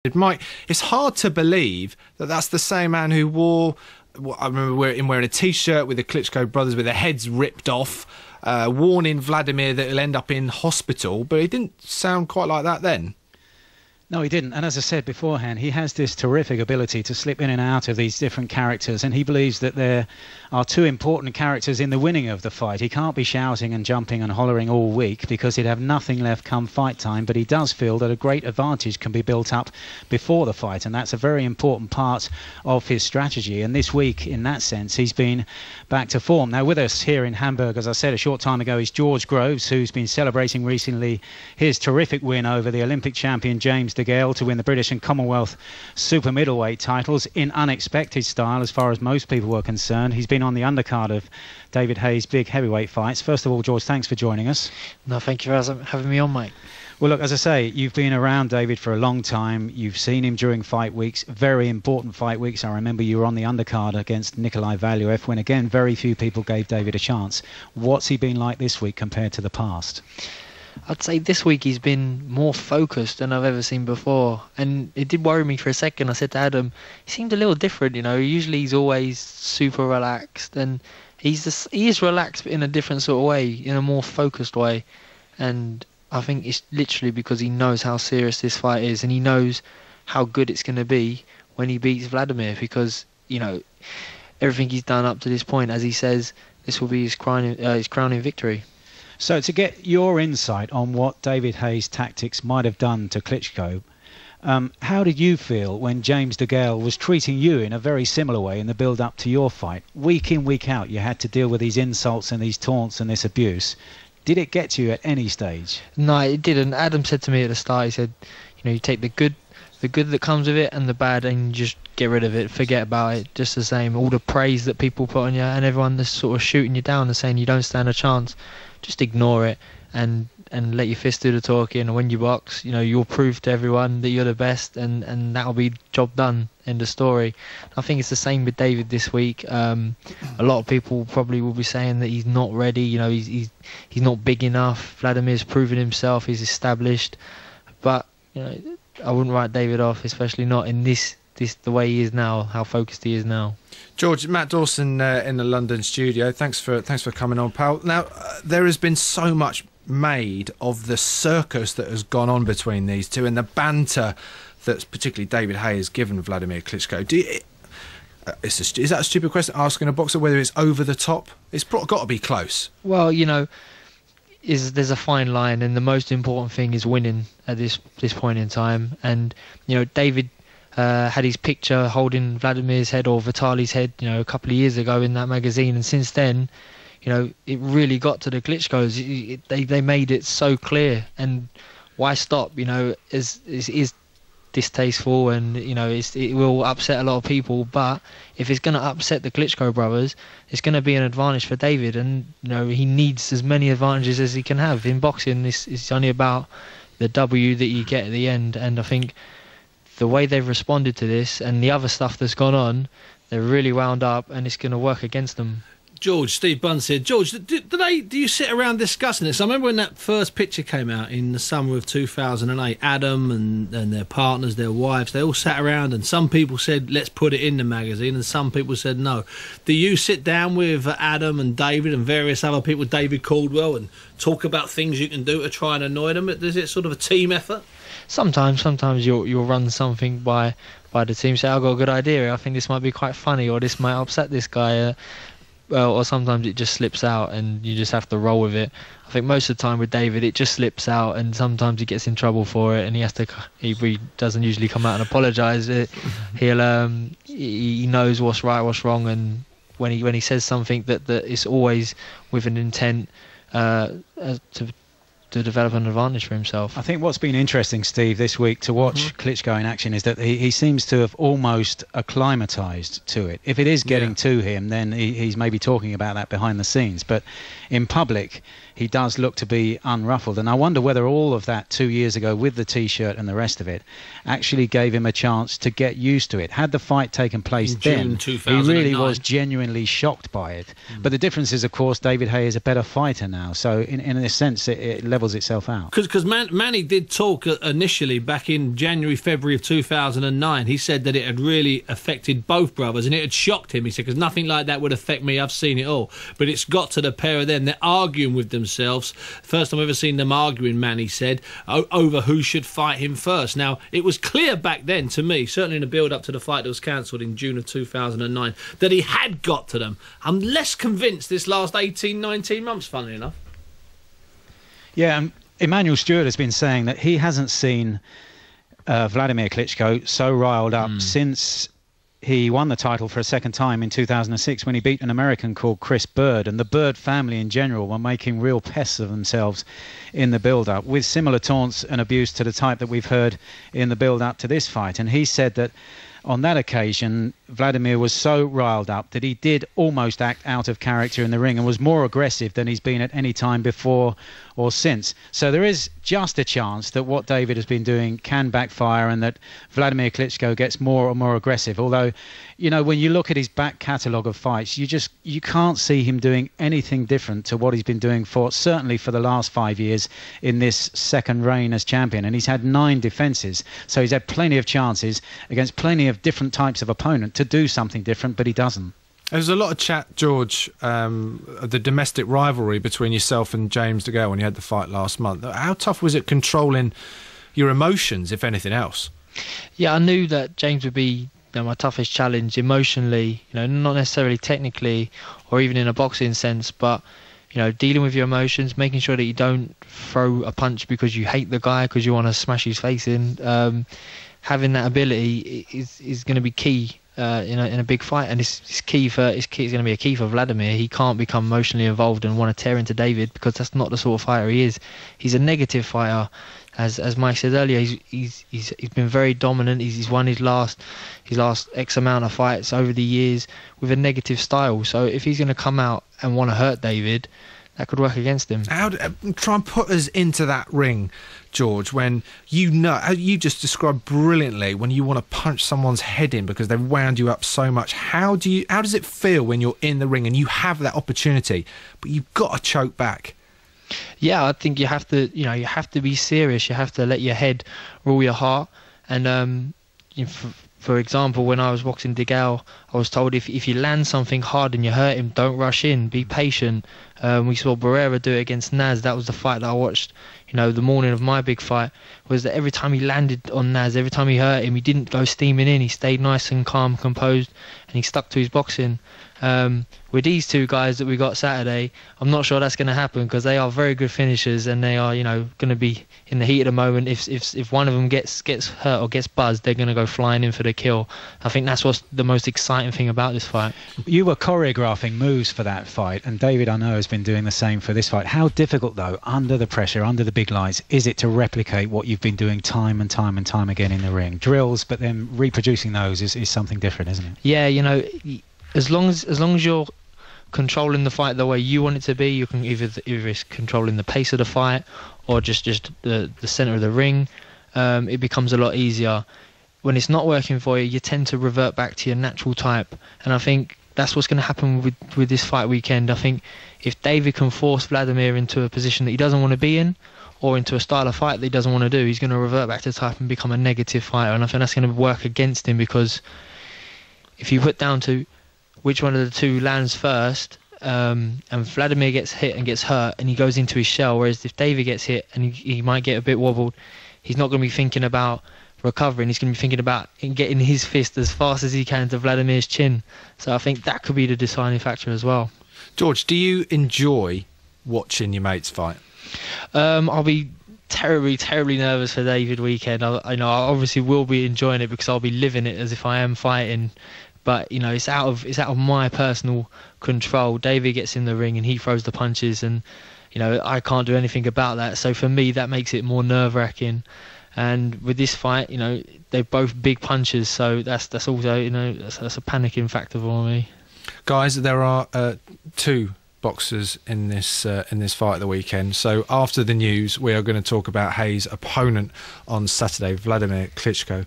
It's hard to believe that that's the same man who wore. I remember him wearing a T-shirt with the Klitschko brothers with their heads ripped off, warning Wladimir that he'll end up in hospital. But he didn't sound quite like that then. No, he didn't. And as I said beforehand, he has this terrific ability to slip in and out of these different characters. And he believes that there are two important characters in the winning of the fight. He can't be shouting and jumping and hollering all week because he'd have nothing left come fight time. But he does feel that a great advantage can be built up before the fight. And that's a very important part of his strategy. And this week, in that sense, he's been back to form. Now, with us here in Hamburg, as I said a short time ago, is George Groves, who's been celebrating recently his terrific win over the Olympic champion James de Gale to win the British and Commonwealth super middleweight titles in unexpected style as far as most people were concerned. He's been on the undercard of David Haye's big heavyweight fights. First of all, George, thanks for joining us. No, thank you for having me on, mate. Well, look, as I say, you've been around David for a long time. You've seen him during fight weeks, very important fight weeks. I remember you were on the undercard against Nikolai Valuev when, again, very few people gave David a chance. What's he been like this week compared to the past? I'd say this week he's been more focused than I've ever seen before, and it did worry me for a second. I said to Adam, he seemed a little different, you know. Usually he's always super relaxed, and he is relaxed but in a different sort of way, in a more focused way. And I think it's literally because he knows how serious this fight is, and he knows how good it's going to be when he beats Wladimir, because, you know, everything he's done up to this point, as he says, this will be his crowning victory. So to get your insight on what David Haye's tactics might have done to Klitschko, how did you feel when James de Gale was treating you in a very similar way in the build-up to your fight? Week in, week out, you had to deal with these insults and these taunts and this abuse. Did it get to you at any stage? No, it didn't. Adam said to me at the start, he said, you know, you take the good that comes with it and the bad, and you just get rid of it, forget about it. Just the same, all the praise that people put on you and everyone that's sort of shooting you down and saying you don't stand a chance, just ignore it and let your fist do the talking. And when you box, you know, you'll prove to everyone that you're the best, and that'll be job done. End of story. I think it's the same with David this week. A lot of people probably will be saying that he's not ready. You know, he's not big enough. Vladimir's proven himself. He's established, but you know, I wouldn't write David off, especially not in this the way he is now, how focused he is now. George, Matt Dawson in the London studio. Thanks for coming on, pal. Now, there has been so much made of the circus that has gone on between these two and the banter that particularly David Haye has given Wladimir Klitschko. Is that a stupid question, asking a boxer whether it's over the top? It's got to be close. Well, you know, there's a fine line, and the most important thing is winning at this point in time. And you know, David had his picture holding Vladimir's head or Vitali's head, you know, a couple of years ago in that magazine, and since then, you know, it really got to the Klitschkos. They made it so clear, and why stop? You know, is distasteful, and you know, it will upset a lot of people. But if it's going to upset the Klitschko brothers, it's going to be an advantage for David, and you know, he needs as many advantages as he can have in boxing. It's only about the W that you get at the end, and I think the way they've responded to this and the other stuff that's gone on, they're really wound up, and it's going to work against them. George, Steve Bunce here. George, do you sit around discussing this? I remember when that first picture came out in the summer of 2008, Adam and their partners, their wives, they all sat around, and some people said, let's put it in the magazine, and some people said no. Do you sit down with Adam and David and various other people, David Caldwell, and talk about things you can do to try and annoy them? Is it sort of a team effort? Sometimes you'll run something by the team, say, I've got a good idea, I think this might be quite funny, or this might upset this guy, or sometimes it just slips out and you just have to roll with it. I think most of the time with David it just slips out, and sometimes he gets in trouble for it, and he doesn't usually come out and apologise. He knows what's right, what's wrong, and when he says something that is always with an intent to develop an advantage for himself. I think what's been interesting, Steve, this week to watch Klitschko in action is that he seems to have almost acclimatised to it. If it is getting to him, then he's maybe talking about that behind the scenes. But in public, he does look to be unruffled. And I wonder whether all of that 2 years ago with the T-shirt and the rest of it actually gave him a chance to get used to it. Had the fight taken place then, he really was genuinely shocked by it. But the difference is, of course, David Haye is a better fighter now. So in a sense, it levels levels itself out. Because Manny did talk initially back in January, February of 2009. He said that it had really affected both brothers, and it had shocked him. He said, because nothing like that would affect me. I've seen it all. But it's got to the pair of them. They're arguing with themselves. First time I've ever seen them arguing, Manny said, over who should fight him first. Now, it was clear back then to me, certainly in the build-up to the fight that was cancelled in June of 2009, that he had got to them. I'm less convinced this last 18, 19 months, funnily enough. Yeah, and Emmanuel Stewart has been saying that he hasn't seen Wladimir Klitschko so riled up since he won the title for a second time in 2006 when he beat an American called Chris Bird. And the Bird family in general were making real pests of themselves in the build-up, with similar taunts and abuse to the type that we've heard in the build-up to this fight. And he said that on that occasion, Wladimir was so riled up that he did almost act out of character in the ring and was more aggressive than he's been at any time before or since. So there is just a chance that what David has been doing can backfire and that Wladimir Klitschko gets more and more aggressive. Although, you know, when you look at his back catalogue of fights, you can't see him doing anything different to what he's been doing certainly for the last 5 years in this second reign as champion. And he's had 9 defences, so he's had plenty of chances against plenty of different types of opponent to do something different, but he doesn't. There's a lot of chat, George, the domestic rivalry between yourself and James DeGale when you had the fight last month. How tough was it controlling your emotions, if anything else? Yeah, I knew that James would be my toughest challenge emotionally, not necessarily technically or even in a boxing sense, but dealing with your emotions, making sure that you don't throw a punch because you hate the guy, because you want to smash his face in. Having that ability is going to be key in a big fight, and it's going to be a key for Wladimir. He can't become emotionally involved and want to tear into David, because that's not the sort of fighter he is. He's a negative fighter. As Mike said earlier, he's been very dominant. He's won his last X amount of fights over the years with a negative style. So if he's going to come out and want to hurt David, that could work against him. Try and put us into that ring, George, when you just described brilliantly when you want to punch someone's head in because they've wound you up so much. How does it feel when you're in the ring and you have that opportunity, but you've got to choke back? Yeah, I think you have to be serious. You have to let your head rule your heart. And for example, when I was boxing DeGale, I was told if you land something hard and you hurt him, don't rush in, be patient. We saw Barrera do it against Naz. That was the fight that I watched, the morning of my big fight, was that every time he landed on Naz, every time he hurt him, he didn't go steaming in. He stayed nice and calm, composed, and he stuck to his boxing. With these two guys that we got Saturday, I'm not sure that's going to happen, because they are very good finishers, and they are, going to be in the heat of the moment. If one of them gets hurt or gets buzzed, they're going to go flying in for the kill. I think that's what's the most exciting thing about this fight. You were choreographing moves for that fight, and David, I know, has been doing the same for this fight. How difficult, though, under the pressure, under the big lights, is it to replicate what you've been doing time and time and time again in the ring? Drills, but then reproducing those is something different, isn't it? Yeah, as long as you're controlling the fight the way you want it to be, you can either it's controlling the pace of the fight or just the center of the ring. It becomes a lot easier. When it's not working for you, you tend to revert back to your natural type, and I think that's what's going to happen with this fight weekend. I think if David can force Wladimir into a position that he doesn't want to be in, or into a style of fight that he doesn't want to do, he's going to revert back to type and become a negative fighter, and I think that's going to work against him, because if you put down to which one of the two lands first, and Wladimir gets hit and gets hurt and he goes into his shell, whereas if David gets hit and he might get a bit wobbled, he's not going to be thinking about recovering, he's going to be thinking about getting his fist as fast as he can to Vladimir's chin. So I think that could be the deciding factor as well. George, do you enjoy watching your mates fight? I'll be terribly, terribly nervous for David weekend. I obviously will be enjoying it because I'll be living it as if I am fighting. But it's out of my personal control. David gets in the ring and he throws the punches, and I can't do anything about that. So for me, that makes it more nerve-wracking. And with this fight, they're both big punches, so that's also that's a panicking factor for me. Guys, there are 2 boxers in this fight of the weekend. So after the news, we are going to talk about Haye's opponent on Saturday, Wladimir Klitschko.